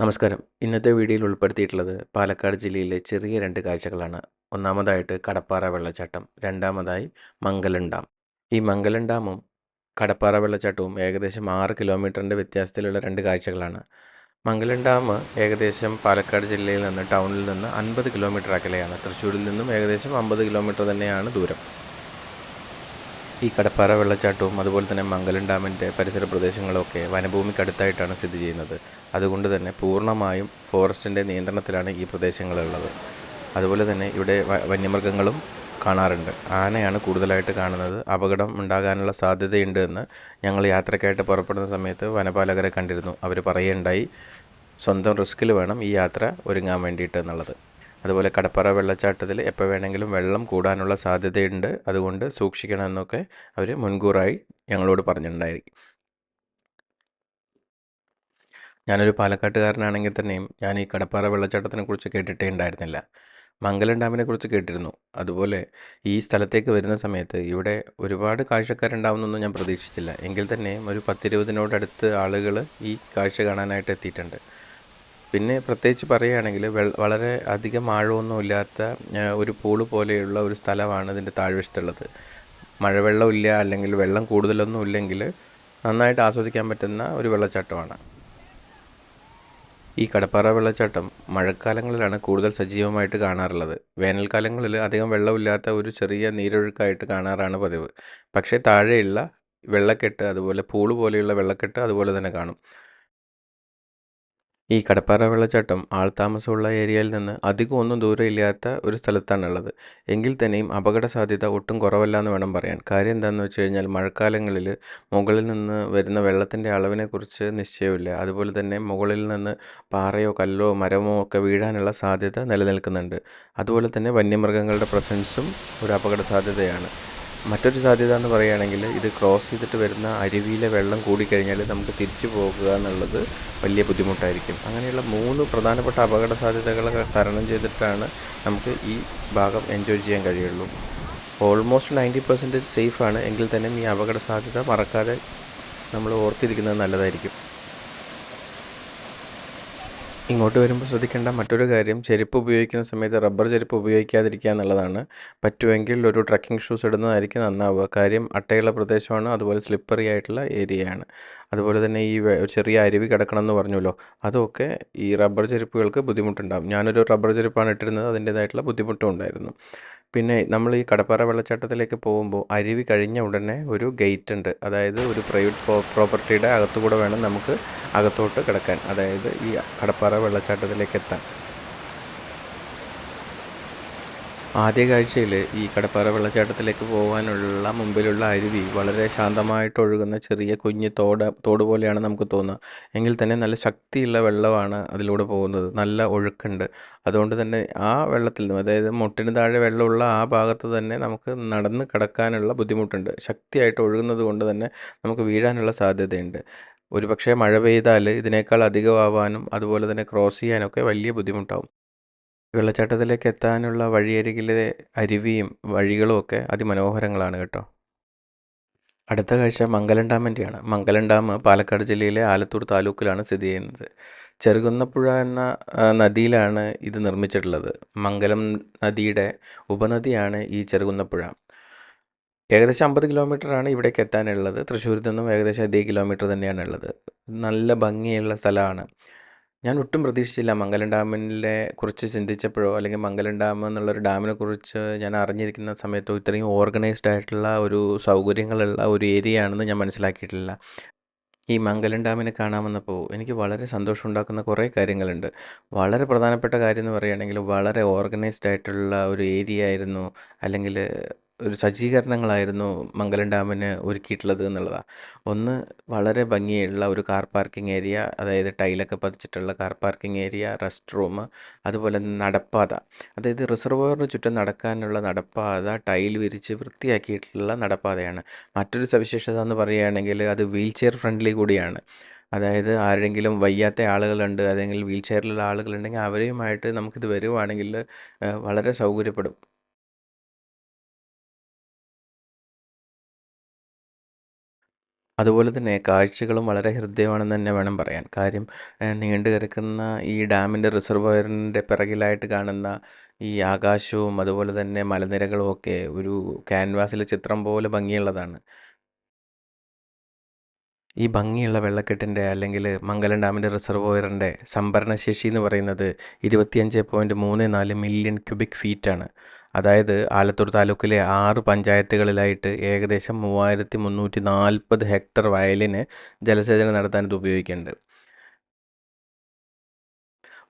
നമസ്കാരം. ഇന്നത്തെ വീഡിയോയിൽ ഉൾപ്പെടുത്തിയിട്ടുള്ളത് പാലക്കാട് ജില്ലയിലെ ചെറിയ 2 കാഴ്ചകളാണ്. ഒന്നാമതായിട്ട് കടപ്പാറ വെള്ളച്ചാട്ടം, രണ്ടാമതായി മംഗലം ഡാം. ഈ മംഗലം ഡാമും കടപ്പാറ വെള്ളച്ചാട്ടവും ഏകദേശം 6 കിലോമീറ്ററിൻ്റെ വ്യത്യാസത്തിലുള്ള 2 കാഴ്ചകളാണ്. മംഗലം ഡാം ഏകദേശം പാലക്കാട് ജില്ലയിൽ നിന്ന് ടൗണിൽ നിന്ന് 50 കിലോമീറ്റർ അകലെയാണ്. തൃശ്ശൂരിൽ നിന്നും ഏകദേശം 50 കിലോമീറ്റർ തന്നെയാണ് ദൂരം. ഈ കടപ്പാറ വെള്ളച്ചാട്ടവും അതുപോലെ തന്നെ മംഗലം ഡാമിൻ്റെ പരിസര പ്രദേശങ്ങളൊക്കെ വനഭൂമിക്കടുത്തായിട്ടാണ് സ്ഥിതി ചെയ്യുന്നത്. അതുകൊണ്ട് തന്നെ പൂർണ്ണമായും ഫോറസ്റ്റിൻ്റെ നിയന്ത്രണത്തിലാണ് ഈ പ്രദേശങ്ങളുള്ളത്. അതുപോലെ തന്നെ ഇവിടെ വന്യമൃഗങ്ങളും കാണാറുണ്ട്. ആനയാണ് കൂടുതലായിട്ട് കാണുന്നത്. അപകടം ഉണ്ടാകാനുള്ള സാധ്യതയുണ്ട് എന്ന് ഞങ്ങൾ യാത്രയ്ക്കായിട്ട് പുറപ്പെടുന്ന സമയത്ത് വനപാലകരെ കണ്ടിരുന്നു. അവർ പറയുകയുണ്ടായി, സ്വന്തം റിസ്കിൽ വേണം ഈ യാത്ര ഒരുങ്ങാൻ വേണ്ടിയിട്ട് എന്നുള്ളത്. അതുപോലെ കടപ്പാറ വെള്ളച്ചാട്ടത്തിൽ എപ്പോൾ വേണമെങ്കിലും വെള്ളം കൂടാനുള്ള സാധ്യതയുണ്ട്, അതുകൊണ്ട് സൂക്ഷിക്കണമെന്നൊക്കെ അവർ മുൻകൂറായി ഞങ്ങളോട് പറഞ്ഞിട്ടുണ്ടായി. ഞാനൊരു പാലക്കാട്ടുകാരനാണെങ്കിൽ തന്നെയും ഞാൻ ഈ കടപ്പാറ വെള്ളച്ചാട്ടത്തിനെ കുറിച്ച് കേട്ടിട്ടേ ഉണ്ടായിരുന്നില്ല. മംഗലം ഡാമിനെ കുറിച്ച് കേട്ടിരുന്നു. അതുപോലെ ഈ സ്ഥലത്തേക്ക് വരുന്ന സമയത്ത് ഇവിടെ ഒരുപാട് കാഴ്ചക്കാരുണ്ടാവുമെന്നൊന്നും ഞാൻ പ്രതീക്ഷിച്ചില്ല. എങ്കിൽ തന്നെയും ഒരു 10-20 ആളുകൾ ഈ കാഴ്ച കാണാനായിട്ട് എത്തിയിട്ടുണ്ട്. പിന്നെ പ്രത്യേകിച്ച് പറയുകയാണെങ്കിൽ വളരെ അധികം ആഴമൊന്നുമില്ലാത്ത ഒരു പൂള് പോലെയുള്ള ഒരു സ്ഥലമാണ് ഇതിൻ്റെ താഴ്വശത്തുള്ളത്. മഴവെള്ളമില്ല, അല്ലെങ്കിൽ വെള്ളം കൂടുതലൊന്നും ഇല്ലെങ്കിൽ നന്നായിട്ട് ആസ്വദിക്കാൻ പറ്റുന്ന ഒരു വെള്ളച്ചാട്ടമാണ്. ഈ കടപ്പാറ വെള്ളച്ചാട്ടം മഴക്കാലങ്ങളിലാണ് കൂടുതൽ സജീവമായിട്ട് കാണാറുള്ളത്. വേനൽക്കാലങ്ങളിൽ അധികം വെള്ളമില്ലാത്ത ഒരു ചെറിയ നീരൊഴുക്കായിട്ട് കാണാറാണ് പതിവ്. പക്ഷേ താഴെയുള്ള വെള്ളക്കെട്ട്, അതുപോലെ പൂള് പോലെയുള്ള വെള്ളക്കെട്ട് അതുപോലെ തന്നെ കാണും. ഈ കടപ്പാറ വെള്ളച്ചാട്ടം ആൾതാമസമുള്ള ഏരിയയിൽ നിന്ന് അധികം ഒന്നും ദൂരമില്ലാത്ത ഒരു സ്ഥലത്താണുള്ളത്. എങ്കിൽ തന്നെയും അപകട സാധ്യത ഒട്ടും കുറവല്ല എന്ന് വേണം പറയാൻ. കാര്യം എന്താണെന്ന് വെച്ച് കഴിഞ്ഞാൽ മഴക്കാലങ്ങളിൽ മുകളിൽ നിന്ന് വരുന്ന വെള്ളത്തിൻ്റെ അളവിനെക്കുറിച്ച് നിശ്ചയമില്ല. അതുപോലെ തന്നെ മുകളിൽ നിന്ന് പാറയോ കല്ലോ മരമോ ഒക്കെ വീഴാനുള്ള സാധ്യത നിലനിൽക്കുന്നുണ്ട്. അതുപോലെ തന്നെ വന്യമൃഗങ്ങളുടെ പ്രസൻസും ഒരു അപകട സാധ്യതയാണ്. മറ്റൊരു സാധ്യത എന്ന് പറയുകയാണെങ്കിൽ ഇത് ക്രോസ് ചെയ്തിട്ട് വരുന്ന അരുവിയിലെ വെള്ളം കൂടിക്കഴിഞ്ഞാൽ നമുക്ക് തിരിച്ചു പോകുക എന്നുള്ളത് വലിയ ബുദ്ധിമുട്ടായിരിക്കും. അങ്ങനെയുള്ള 3 പ്രധാനപ്പെട്ട അപകട സാധ്യതകൾ തരണം ചെയ്തിട്ടാണ് നമുക്ക് ഈ ഭാഗം എൻജോയ് ചെയ്യാൻ കഴിയുള്ളൂ. ഓൾമോസ്റ്റ് 90% സേഫാണ്. എങ്കിൽ തന്നെ ഈ അപകട സാധ്യത മറക്കാതെ നമ്മൾ ഓർത്തിരിക്കുന്നത് നല്ലതായിരിക്കും. ഇങ്ങോട്ട് വരുമ്പോൾ ശ്രദ്ധിക്കേണ്ട മറ്റൊരു കാര്യം, ചെരുപ്പ് ഉപയോഗിക്കുന്ന സമയത്ത് റബ്ബർ ചെരുപ്പ് ഉപയോഗിക്കാതിരിക്കുക എന്നുള്ളതാണ്. പറ്റുമെങ്കിൽ ഒരു ട്രക്കിംഗ് ഷൂസ് ഇടുന്നതായിരിക്കും നന്നാവുക. കാര്യം അട്ടയുള്ള പ്രദേശമാണ്, അതുപോലെ സ്ലിപ്പറി ആയിട്ടുള്ള ഏരിയയാണ്. അതുപോലെ തന്നെ ഈ ചെറിയ അരുവി കിടക്കണമെന്ന് പറഞ്ഞല്ലോ, അതൊക്കെ ഈ റബ്ബർ ചെരുപ്പുകൾക്ക് ബുദ്ധിമുട്ടുണ്ടാകും. ഞാനൊരു റബ്ബർ ചെരുപ്പാണ് ഇട്ടിരുന്നത്, അതിൻ്റേതായിട്ടുള്ള ബുദ്ധിമുട്ടും ഉണ്ടായിരുന്നു. പിന്നെ നമ്മൾ ഈ കടപ്പാറ വെള്ളച്ചാട്ടത്തിലേക്ക് പോകുമ്പോൾ അരുവി കഴിഞ്ഞ ഉടനെ ഒരു ഗേറ്റ് ഉണ്ട്. അതായത് ഒരു പ്രൈവറ്റ് പ്രോപ്പർട്ടിയുടെ അകത്തുകൂടെ വേണം നമുക്ക് അകത്തോട്ട് കിടക്കാൻ, അതായത് ഈ കടപ്പാറ വെള്ളച്ചാട്ടത്തിലേക്ക് എത്താൻ. ആദ്യ കാഴ്ചയിൽ ഈ കടപ്പാറ വെള്ളച്ചാട്ടത്തിലേക്ക് പോകാനുള്ള മുമ്പിലുള്ള അരുവി വളരെ ശാന്തമായിട്ട് ഒഴുകുന്ന ചെറിയ കുഞ്ഞ് തോട് പോലെയാണ് നമുക്ക് തോന്നുക. എങ്കിൽ തന്നെ നല്ല ശക്തിയുള്ള വെള്ളമാണ് അതിലൂടെ പോകുന്നത്. നല്ല ഒഴുക്കുണ്ട്. അതുകൊണ്ട് തന്നെ ആ വെള്ളത്തിൽ നിന്നും, അതായത് മുട്ടിന് താഴെ വെള്ളമുള്ള ആ ഭാഗത്ത് തന്നെ നമുക്ക് നടന്ന് കിടക്കാനുള്ള ബുദ്ധിമുട്ടുണ്ട്. ശക്തിയായിട്ട് ഒഴുകുന്നത് കൊണ്ട് തന്നെ നമുക്ക് വീഴാനുള്ള സാധ്യതയുണ്ട്. ഒരുപക്ഷെ മഴ പെയ്താൽ ഇതിനേക്കാൾ അധികമാവാനും അതുപോലെ തന്നെ ക്രോസ് ചെയ്യാനൊക്കെ വലിയ ബുദ്ധിമുട്ടാവും. വെള്ളച്ചാട്ടത്തിലേക്ക് എത്താനുള്ള വഴിയരികിലെ അരുവിയും വഴികളും ഒക്കെ അതിമനോഹരങ്ങളാണ് കേട്ടോ. അടുത്ത കാഴ്ച മംഗലം ഡാമിൻ്റെയാണ്. മംഗലം ഡാം പാലക്കാട് ജില്ലയിലെ ആലത്തൂർ താലൂക്കിലാണ് സ്ഥിതി ചെയ്യുന്നത്. ചെറുകുന്നപ്പുഴ എന്ന നദിയിലാണ് ഇത് നിർമ്മിച്ചിട്ടുള്ളത്. മംഗലം നദിയുടെ ഉപനദിയാണ് ഈ ചെറുകുന്നപ്പുഴ. ഏകദേശം 50 കിലോമീറ്ററാണ് ഇവിടേക്ക് എത്താനുള്ളത്. തൃശ്ശൂരിൽ നിന്നും ഏകദേശം അതേ കിലോമീറ്റർ തന്നെയാണ് ഉള്ളത്. നല്ല ഭംഗിയുള്ള സ്ഥലമാണ്. ഞാൻ ഒട്ടും പ്രതീക്ഷിച്ചില്ല മംഗലം ഡാമിനെ കുറിച്ച് ചിന്തിച്ചപ്പോഴോ, അല്ലെങ്കിൽ മംഗലം ഡാം എന്നുള്ളൊരു ഡാമിനെ കുറിച്ച് ഞാൻ അറിഞ്ഞിരിക്കുന്ന സമയത്തോ ഇത്രയും ഓർഗനൈസ്ഡ് ആയിട്ടുള്ള ഒരു സൗകര്യങ്ങളുള്ള ഒരു ഏരിയ ആണെന്ന് ഞാൻ മനസ്സിലാക്കിയിട്ടില്ല. ഈ മംഗലം ഡാമിനെ കാണാൻ വന്നപ്പോൾ എനിക്ക് വളരെ സന്തോഷമുണ്ടാക്കുന്ന കുറേ കാര്യങ്ങളുണ്ട്. വളരെ പ്രധാനപ്പെട്ട കാര്യം എന്ന് പറയുകയാണെങ്കിൽ വളരെ ഓർഗനൈസ്ഡ് ആയിട്ടുള്ള ഒരു ഏരിയ ആയിരുന്നു, അല്ലെങ്കിൽ ഒരു സജ്ജീകരണങ്ങളായിരുന്നു മംഗലം ഡാമിന് ഒരുക്കിയിട്ടുള്ളത് എന്നുള്ളതാണ്. ഒന്ന്, വളരെ ഭംഗിയുള്ള ഒരു കാർ പാർക്കിംഗ് ഏരിയ, അതായത് ടൈലൊക്കെ പതിച്ചിട്ടുള്ള car parking area, restroom, അതുപോലെ നടപ്പാത. അതായത് റിസർവോയറിന് ചുറ്റും നടക്കാനുള്ള നടപ്പാത ടൈൽ വിരിച്ച് വൃത്തിയാക്കിയിട്ടുള്ള നടപ്പാതയാണ്. മറ്റൊരു സവിശേഷത എന്ന് പറയുകയാണെങ്കിൽ അത് വീൽ ചെയർ ഫ്രണ്ട്ലി കൂടിയാണ്. അതായത് ആരെങ്കിലും വയ്യാത്ത ആളുകളുണ്ട്, അല്ലെങ്കിൽ വീൽ ചെയറിലുള്ള ആളുകളുണ്ടെങ്കിൽ അവരെയുമായിട്ട് നമുക്കിത് വരുവാണെങ്കിൽ വളരെ സൗകര്യപ്പെടും. അതുപോലെ തന്നെ കാഴ്ചകളും വളരെ ഹൃദ്യമാണെന്ന് തന്നെ വേണം പറയാൻ. കാര്യം നീണ്ടു കിടക്കുന്ന ഈ ഡാമിൻ്റെ റിസർവോയറിൻ്റെ പിറകിലായിട്ട് കാണുന്ന ഈ ആകാശവും അതുപോലെ തന്നെ മലനിരകളും ഒക്കെ ഒരു ക്യാൻവാസിലെ ചിത്രം പോലെ ഭംഗിയുള്ളതാണ്. ഈ ഭംഗിയുള്ള വെള്ളക്കെട്ടിൻ്റെ അല്ലെങ്കിൽ മംഗലം ഡാമിൻ്റെ റിസർവോയറിൻ്റെ സംഭരണശേഷി എന്ന് പറയുന്നത് 25.34 മില്യൺ ക്യൂബിക് ഫീറ്റാണ്. അതായത് ആലത്തൂർ താലൂക്കിലെ 6 പഞ്ചായത്തുകളിലായിട്ട് ഏകദേശം 3340 ഹെക്ടർ വയലിന് ജലസേചനം നടത്താൻ ഇത് ഉപയോഗിക്കുന്നുണ്ട്.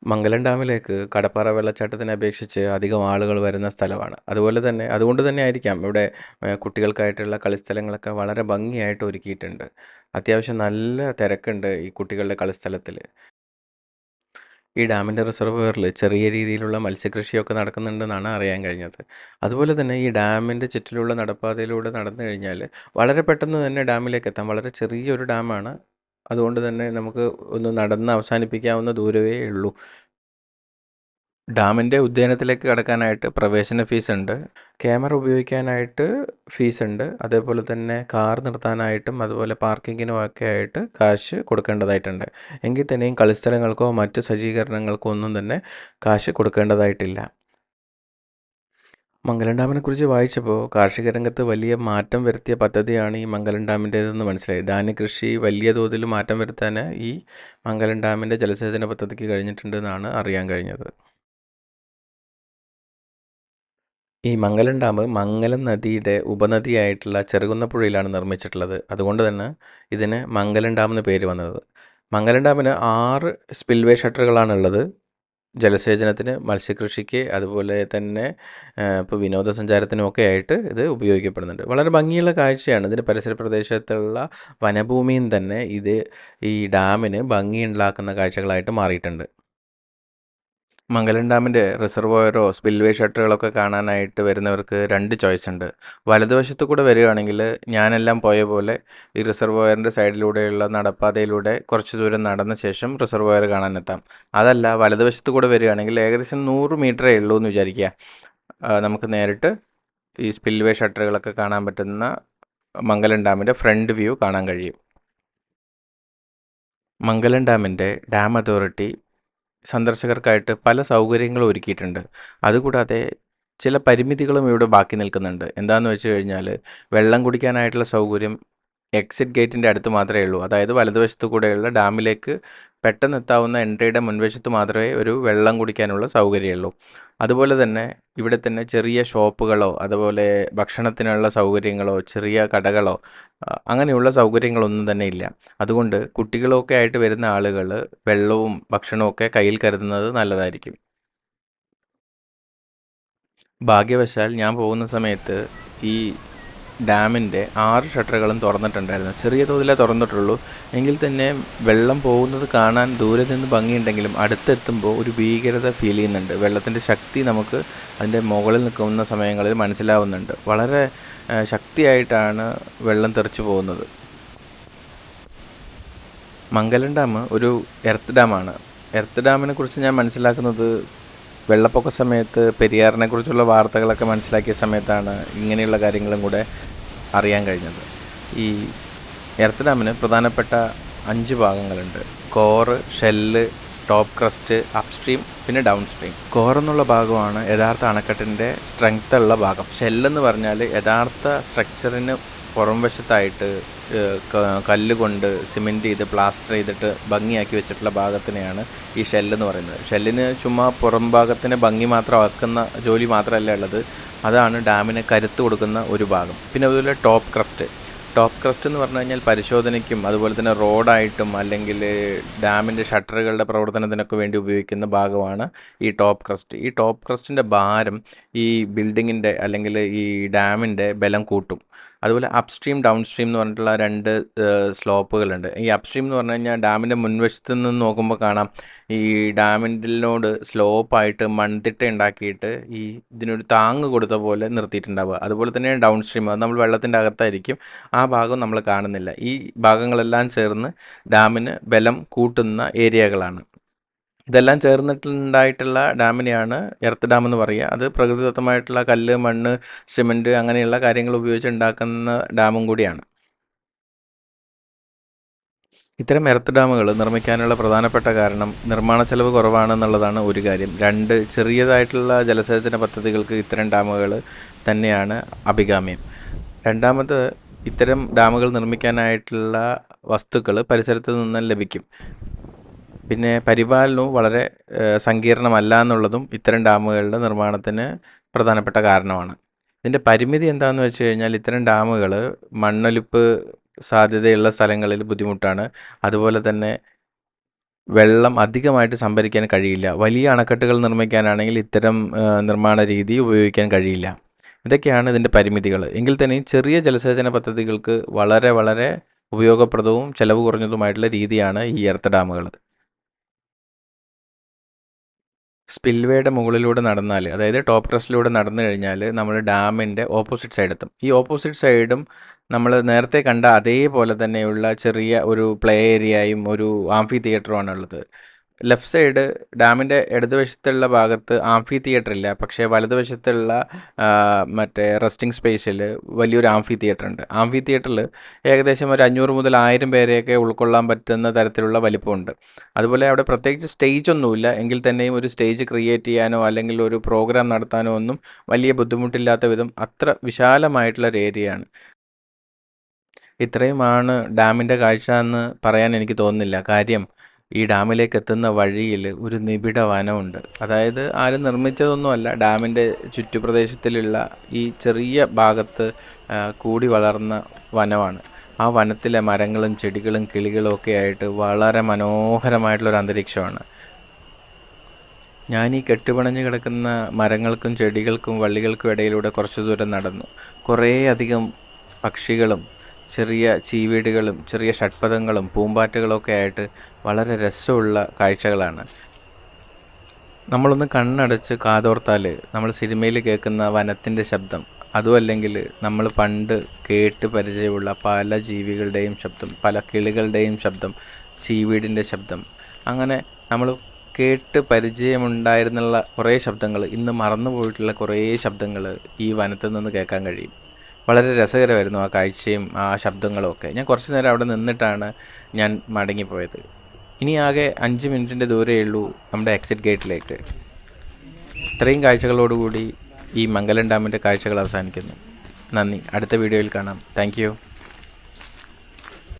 മംഗലം ഡാമിലേക്ക് കടപ്പാറ വെള്ളച്ചാട്ടത്തിനെ അപേക്ഷിച്ച് അധികം ആളുകൾ വരുന്ന സ്ഥലമാണ്. അതുപോലെ തന്നെ അതുകൊണ്ട് തന്നെ ആയിരിക്കാം ഇവിടെ കുട്ടികൾക്കായിട്ടുള്ള കളിസ്ഥലങ്ങളൊക്കെ വളരെ ഭംഗിയായിട്ട് ഒരുക്കിയിട്ടുണ്ട്. അത്യാവശ്യം നല്ല തിരക്കുണ്ട് ഈ കുട്ടികളുടെ കളിസ്ഥലത്തിൽ. ഈ ഡാമിൻ്റെ റിസർവോയറിൽ ചെറിയ രീതിയിലുള്ള മത്സ്യകൃഷിയൊക്കെ നടക്കുന്നുണ്ടെന്നാണ് അറിയാൻ കഴിഞ്ഞത്. അതുപോലെ തന്നെ ഈ ഡാമിൻ്റെ ചുറ്റിലുള്ള നടപ്പാതയിലൂടെ നടന്നു കഴിഞ്ഞാൽ വളരെ പെട്ടെന്ന് തന്നെ ഡാമിലേക്ക് എത്താം. വളരെ ചെറിയൊരു ഡാമാണ്. അതുകൊണ്ട് തന്നെ നമുക്ക് ഒന്ന് നടന്ന് അവസാനിപ്പിക്കാവുന്ന ദൂരമേ ഉള്ളൂ. ഡാമിൻ്റെ ഉദ്യാനത്തിലേക്ക് കടക്കാനായിട്ട് പ്രവേശന ഫീസുണ്ട്. ക്യാമറ ഉപയോഗിക്കാനായിട്ട് ഫീസുണ്ട്. അതേപോലെ തന്നെ കാർ നിർത്താനായിട്ടും അതുപോലെ പാർക്കിങ്ങിനും ഒക്കെ ആയിട്ട് കാശ് കൊടുക്കേണ്ടതായിട്ടുണ്ട്. എങ്കിൽ തന്നെയും കളിസ്ഥലങ്ങൾക്കോ മറ്റ് സജ്ജീകരണങ്ങൾക്കോ ഒന്നും തന്നെ കാശ് കൊടുക്കേണ്ടതായിട്ടില്ല. മംഗലം ഡാമിനെക്കുറിച്ച് വായിച്ചപ്പോൾ കാർഷിക രംഗത്ത് വലിയ മാറ്റം വരുത്തിയ പദ്ധതിയാണ് ഈ മംഗലം ഡാമിൻ്റേതെന്ന് മനസ്സിലായി. ധാന്യകൃഷി വലിയ തോതിൽ മാറ്റം വരുത്താൻ ഈ മംഗലം ഡാമിൻ്റെ ജലസേചന പദ്ധതിക്ക് കഴിഞ്ഞിട്ടുണ്ടെന്നാണ് അറിയാൻ കഴിഞ്ഞത്. ഈ മംഗലം ഡാം മംഗലം നദിയുടെ ഉപനദിയായിട്ടുള്ള ചെറുകുന്നപ്പുഴയിലാണ് നിർമ്മിച്ചിട്ടുള്ളത്. അതുകൊണ്ട് തന്നെ ഇതിന് മംഗലം ഡാം എന്ന് പേര് വന്നത്. മംഗലം ഡാമിന് 6 സ്പിൽവേ ഷട്ടറുകളാണുള്ളത്. ജലസേചനത്തിന്, മത്സ്യകൃഷിക്ക്, അതുപോലെ തന്നെ ഇപ്പോൾ വിനോദസഞ്ചാരത്തിനുമൊക്കെ ആയിട്ട് ഇത് ഉപയോഗിക്കപ്പെടുന്നുണ്ട്. വളരെ ഭംഗിയുള്ള കാഴ്ചയാണ്. ഇതിന് പരിസര പ്രദേശത്തുള്ള വനഭൂമിയും തന്നെ ഈ ഡാമിന് ഭംഗിയുണ്ടാക്കുന്ന കാഴ്ചകളായിട്ട് മാറിയിട്ടുണ്ട്. മംഗലം ഡാമിൻ്റെ റിസർവോയറോ സ്പിൽവേ ഷട്ടറുകളൊക്കെ കാണാനായിട്ട് വരുന്നവർക്ക് 2 ചോയ്സ് ഉണ്ട്. വലതുവശത്ത് കൂടെ വരികയാണെങ്കിൽ ഞാനെല്ലാം പോയ പോലെ ഈ റിസർവോയറിൻ്റെ സൈഡിലൂടെയുള്ള നടപ്പാതയിലൂടെ കുറച്ച് ദൂരം നടന്ന ശേഷം റിസർവോയർ കാണാനെത്താം. അതല്ല വലതുവശത്ത് കൂടെ വരികയാണെങ്കിൽ ഏകദേശം 100 മീറ്ററേ ഉള്ളൂ എന്ന് വിചാരിക്കുക. നമുക്ക് നേരിട്ട് ഈ സ്പിൽവേ ഷട്ടറുകളൊക്കെ കാണാൻ പറ്റുന്ന മംഗലം ഡാമിൻ്റെ ഫ്രണ്ട് വ്യൂ കാണാൻ കഴിയും. മംഗലം ഡാമിൻ്റെ ഡാം അതോറിറ്റി സന്ദർശകർക്കായിട്ട് പല സൗകര്യങ്ങളും ഒരുക്കിയിട്ടുണ്ട്. അതുകൂടാതെ ചില പരിമിതികളും ഇവിടെ ബാക്കി നിൽക്കുന്നുണ്ട്. എന്താണെന്ന് വെച്ച് കഴിഞ്ഞാൽ വെള്ളം കുടിക്കാനായിട്ടുള്ള സൗകര്യം എക്സിറ്റ് ഗേറ്റിൻ്റെ അടുത്ത് മാത്രമേ ഉള്ളൂ. അതായത് വലതുവശത്ത് കൂടെയുള്ള ഡാമിലേക്ക് പെട്ടെന്ന് എത്താവുന്ന എൻട്രിയുടെ മുൻവശത്ത് മാത്രമേ ഒരു വെള്ളം കുടിക്കാനുള്ള സൗകര്യമുള്ളൂ. അതുപോലെ തന്നെ ഇവിടെ തന്നെ ചെറിയ ഷോപ്പുകളോ അതുപോലെ ഭക്ഷണത്തിനുള്ള സൗകര്യങ്ങളോ ചെറിയ കടകളോ അങ്ങനെയുള്ള സൗകര്യങ്ങളൊന്നും തന്നെ ഇല്ല. അതുകൊണ്ട് കുട്ടികളൊക്കെ ആയിട്ട് വരുന്ന ആളുകൾ വെള്ളവും ഭക്ഷണവും ഒക്കെ കയ്യിൽ കരുതുന്നത് നല്ലതായിരിക്കും. ഭാഗ്യവശാൽ ഞാൻ പോകുന്ന സമയത്ത് ഈ ഡാമിൻ്റെ 6 ഷട്ടറുകളും തുറന്നിട്ടുണ്ടായിരുന്നു. ചെറിയ തോതിലേ തുറന്നിട്ടുള്ളൂ. എങ്കിൽ തന്നെ വെള്ളം പോകുന്നത് കാണാൻ ദൂരെ നിന്ന് ഭംഗിയുണ്ടെങ്കിലും അടുത്തെത്തുമ്പോൾ ഒരു ഭീകരത ഫീൽ ചെയ്യുന്നുണ്ട്. വെള്ളത്തിൻ്റെ ശക്തി നമുക്ക് അതിൻ്റെ മുകളിൽ നിൽക്കുന്ന സമയങ്ങളിൽ മനസ്സിലാവുന്നുണ്ട്. വളരെ ശക്തിയായിട്ടാണ് വെള്ളം തെറിച്ചു പോകുന്നത്. മംഗലം ഡാം ഒരു എർത്ത് ഡാമാണ്. എർത്ത് ഡാമിനെ കുറിച്ച് ഞാൻ മനസ്സിലാക്കുന്നത് വെള്ളപ്പൊക്ക സമയത്ത് പെരിയാറിനെക്കുറിച്ചുള്ള വാർത്തകളൊക്കെ മനസ്സിലാക്കിയ സമയത്താണ് ഇങ്ങനെയുള്ള കാര്യങ്ങളും കൂടെ അറിയാൻ കഴിഞ്ഞത്. ഈ എർത്ത് ഡാമിന് പ്രധാനപ്പെട്ട 5 ഭാഗങ്ങളുണ്ട്. Core, shell, top crest, upstream, പിന്നെ ഡൗൺ സ്ട്രീം. കോർ എന്നുള്ള ഭാഗമാണ് യഥാർത്ഥ അണക്കെട്ടിൻ്റെ സ്ട്രെങ്ത് ഉള്ള ഭാഗം. ഷെല്ലെന്ന് പറഞ്ഞാൽ യഥാർത്ഥ സ്ട്രക്ചറിന് പുറം വശത്തായിട്ട് കല്ല് കൊണ്ട് സിമെൻറ്റ് ചെയ്ത് പ്ലാസ്റ്റർ ചെയ്തിട്ട് ഭംഗിയാക്കി വെച്ചിട്ടുള്ള ഭാഗത്തിനെയാണ് ഈ ഷെല്ലെന്ന് പറയുന്നത്. ഷെല്ലിന് ചുമ്മാ പുറം ഭാഗത്തിന് ഭംഗി മാത്രമാക്കുന്ന ജോലി മാത്രമല്ല ഉള്ളത്, അതാണ് ഡാമിന് കരുത്ത് കൊടുക്കുന്ന ഒരു ഭാഗം. പിന്നെ അതുപോലെ ടോപ്പ് ക്രസ്റ്റ് എന്ന് പറഞ്ഞു കഴിഞ്ഞാൽ പരിശോധനയ്ക്കും അതുപോലെ തന്നെ റോഡായിട്ടും അല്ലെങ്കിൽ ഡാമിൻ്റെ ഷട്ടറുകളുടെ പ്രവർത്തനത്തിനൊക്കെ വേണ്ടി ഉപയോഗിക്കുന്ന ഭാഗമാണ് ഈ ടോപ്പ് ക്രസ്റ്റ്. ഈ ടോപ്പ് ക്രസ്റ്റിൻ്റെ ഭാരം ഈ ബിൽഡിങ്ങിൻ്റെ അല്ലെങ്കിൽ ഈ ഡാമിൻ്റെ ബലം കൂട്ടും. അതുപോലെ അപ്സ്ട്രീം, ഡൗൺ സ്ട്രീം എന്ന് പറഞ്ഞിട്ടുള്ള 2 സ്ലോപ്പുകളുണ്ട്. ഈ അപ്സ്ട്രീം എന്ന് പറഞ്ഞു കഴിഞ്ഞാൽ ഡാമിൻ്റെ മുൻവശത്ത് നിന്ന് നോക്കുമ്പോൾ കാണാം ഈ ഡാമിൻ്റിനോട് സ്ലോപ്പായിട്ട് മൺതിട്ട ഉണ്ടാക്കിയിട്ട് ഈ ഇതിനൊരു താങ്ങ് കൊടുത്ത പോലെ നിർത്തിയിട്ടുണ്ടാവുക. അതുപോലെ തന്നെ ഡൗൺ സ്ട്രീം, അത് നമ്മൾ വെള്ളത്തിൻ്റെ അകത്തായിരിക്കും. ആ ഭാഗം നമ്മൾ കാണുന്നില്ല. ഈ ഭാഗങ്ങളെല്ലാം ചേർന്ന് ഡാമിന് ബലം കൂട്ടുന്ന ഏരിയകളാണ്. ഇതെല്ലാം ചേർന്നിട്ടുണ്ടായിട്ടുള്ള ഡാമിനെയാണ് എർത്ത് ഡാം എന്ന് പറയുക. അത് പ്രകൃതിദത്തമായിട്ടുള്ള കല്ല്, മണ്ണ്, സിമൻറ്റ് അങ്ങനെയുള്ള കാര്യങ്ങൾ ഉപയോഗിച്ച് ഉണ്ടാക്കുന്ന ഡാമും കൂടിയാണ്. ഇത്തരം എർത്ത് ഡാമുകൾ നിർമ്മിക്കാനുള്ള പ്രധാനപ്പെട്ട കാരണം നിർമ്മാണ ചെലവ് കുറവാണെന്നുള്ളതാണ് ഒരു കാര്യം. 2, ചെറിയതായിട്ടുള്ള ജലസേചന പദ്ധതികൾക്ക് ഇത്തരം ഡാമുകൾ തന്നെയാണ് അഭികാമ്യം. രണ്ടാമത്, ഇത്തരം ഡാമുകൾ നിർമ്മിക്കാനായിട്ടുള്ള വസ്തുക്കൾ പരിസരത്ത് നിന്ന് ലഭിക്കും. പിന്നെ പരിപാലനവും വളരെ സങ്കീർണമല്ല എന്നുള്ളതും ഇത്തരം ഡാമുകളുടെ നിർമ്മാണത്തിന് പ്രധാനപ്പെട്ട കാരണമാണ്. ഇതിൻ്റെ പരിമിതി എന്താണെന്ന് വെച്ച് കഴിഞ്ഞാൽ, ഇത്തരം ഡാമുകൾ മണ്ണൊലിപ്പ് സാധ്യതയുള്ള സ്ഥലങ്ങളിൽ ബുദ്ധിമുട്ടാണ്. അതുപോലെ തന്നെ വെള്ളം അധികമായിട്ട് സംഭരിക്കാൻ കഴിയില്ല. വലിയ അണക്കെട്ടുകൾ നിർമ്മിക്കാനാണെങ്കിൽ ഇത്തരം നിർമ്മാണ രീതി ഉപയോഗിക്കാൻ കഴിയില്ല. ഇതൊക്കെയാണ് ഇതിൻ്റെ പരിമിതികൾ. എങ്കിൽ തന്നെയും ചെറിയ ജലസേചന പദ്ധതികൾക്ക് വളരെ വളരെ ഉപയോഗപ്രദവും ചെലവ് കുറഞ്ഞതുമായിട്ടുള്ള രീതിയാണ് ഈ എർത്ത് ഡാമുകൾ. സ്പിൽവേയുടെ മുകളിലൂടെ നടന്നാൽ, അതായത് ടോപ്പ് ട്രസ്സിലൂടെ നടന്നു കഴിഞ്ഞാൽ നമ്മൾ ഡാമിൻ്റെ ഓപ്പോസിറ്റ് സൈഡ് എത്തും. ഈ ഓപ്പോസിറ്റ് സൈഡും നമ്മൾ നേരത്തെ കണ്ട അതേപോലെ തന്നെയുള്ള ചെറിയ ഒരു പ്ലേ ഏരിയയും ഒരു ആംഫി തിയേറ്ററുമാണ് ഉള്ളത്. ലെഫ്റ്റ് സൈഡ് ഡാമിൻ്റെ ഇടതുവശത്തുള്ള ഭാഗത്ത് ആംഫി തിയേറ്റർ ഇല്ല, പക്ഷേ വലതുവശത്തുള്ള മറ്റേ റെസ്റ്റിംഗ് സ്പേസിൽ വലിയൊരു ആംഫി തിയേറ്റർ ഉണ്ട്. ആംഫി തിയേറ്ററിൽ ഏകദേശം ഒരു 500 മുതൽ 1000 പേരെയൊക്കെ ഉൾക്കൊള്ളാൻ പറ്റുന്ന തരത്തിലുള്ള വലിപ്പമുണ്ട്. അതുപോലെ അവിടെ പ്രത്യേകിച്ച് സ്റ്റേജ് ഒന്നുമില്ല, എങ്കിൽ തന്നെയും ഒരു സ്റ്റേജ് ക്രിയേറ്റ് ചെയ്യാനോ അല്ലെങ്കിൽ ഒരു പ്രോഗ്രാം നടത്താനോ ഒന്നും വലിയ ബുദ്ധിമുട്ടില്ലാത്ത വിധം അത്ര വിശാലമായിട്ടുള്ള ഒരു ഏരിയയാണ്. ഇത്രയുമാണ് ഡാമിൻ്റെ കാഴ്ച എന്ന് പറയാൻ എനിക്ക് തോന്നുന്നില്ല. കാര്യം, ഈ ഡാമിലേക്ക് എത്തുന്ന വഴിയിൽ ഒരു നിബിഡ വനമുണ്ട്. അതായത് ആരും നിർമ്മിച്ചതൊന്നുമല്ല, ഡാമിൻ്റെ ചുറ്റുപ്രദേശത്തിലുള്ള ഈ ചെറിയ ഭാഗത്ത് കൂടി വളർന്ന വനമാണ്. ആ വനത്തിലെ മരങ്ങളും ചെടികളും കിളികളും ഒക്കെ ആയിട്ട് വളരെ മനോഹരമായിട്ടുള്ളൊരു അന്തരീക്ഷമാണ്. ഞാൻ ഈ കെട്ടുപിണഞ്ഞ് കിടക്കുന്ന മരങ്ങൾക്കും ചെടികൾക്കും വള്ളികൾക്കും ഇടയിലൂടെ കുറച്ചു ദൂരം നടന്നു. കുറേയധികം പക്ഷികളും ചെറിയ ചീവീടുകളും ചെറിയ ഷഡ്പദങ്ങളും പൂമ്പാറ്റകളൊക്കെ ആയിട്ട് വളരെ രസമുള്ള കാഴ്ചകളാണ്. നമ്മളൊന്ന് കണ്ണടച്ച് കാതോർത്താൽ നമ്മൾ സിനിമയിൽ കേൾക്കുന്ന വനത്തിൻ്റെ ശബ്ദം, അതുമല്ലെങ്കിൽ നമ്മൾ പണ്ട് കേട്ട് പരിചയമുള്ള പല ജീവികളുടെയും ശബ്ദം, പല കിളികളുടെയും ശബ്ദം, ചീവീടിൻ്റെ ശബ്ദം, അങ്ങനെ നമ്മൾ കേട്ട് പരിചയമുണ്ടായിരുന്നുള്ള കുറേ ശബ്ദങ്ങൾ, ഇന്ന് മറന്നുപോയിട്ടുള്ള കുറേ ശബ്ദങ്ങൾ ഈ വനത്തിൽ നിന്ന് കേൾക്കാൻ കഴിയും. വളരെ രസകരമായിരുന്നു ആ കാഴ്ചയും ആ ശബ്ദങ്ങളും ഒക്കെ. ഞാൻ കുറച്ച് നേരം അവിടെ നിന്നിട്ടാണ് ഞാൻ മടങ്ങിപ്പോയത്. ഇനി ആകെ 5 മിനിറ്റിൻ്റെ ദൂരമേ ഉള്ളൂ നമ്മുടെ എക്സിറ്റ് ഗേറ്റിലേക്ക്. ഇത്രയും കാഴ്ചകളോടുകൂടി ഈ മംഗലം ഡാമിൻ്റെ കാഴ്ചകൾ അവസാനിക്കുന്നു. നന്ദി. അടുത്ത വീഡിയോയിൽ കാണാം. Thank you.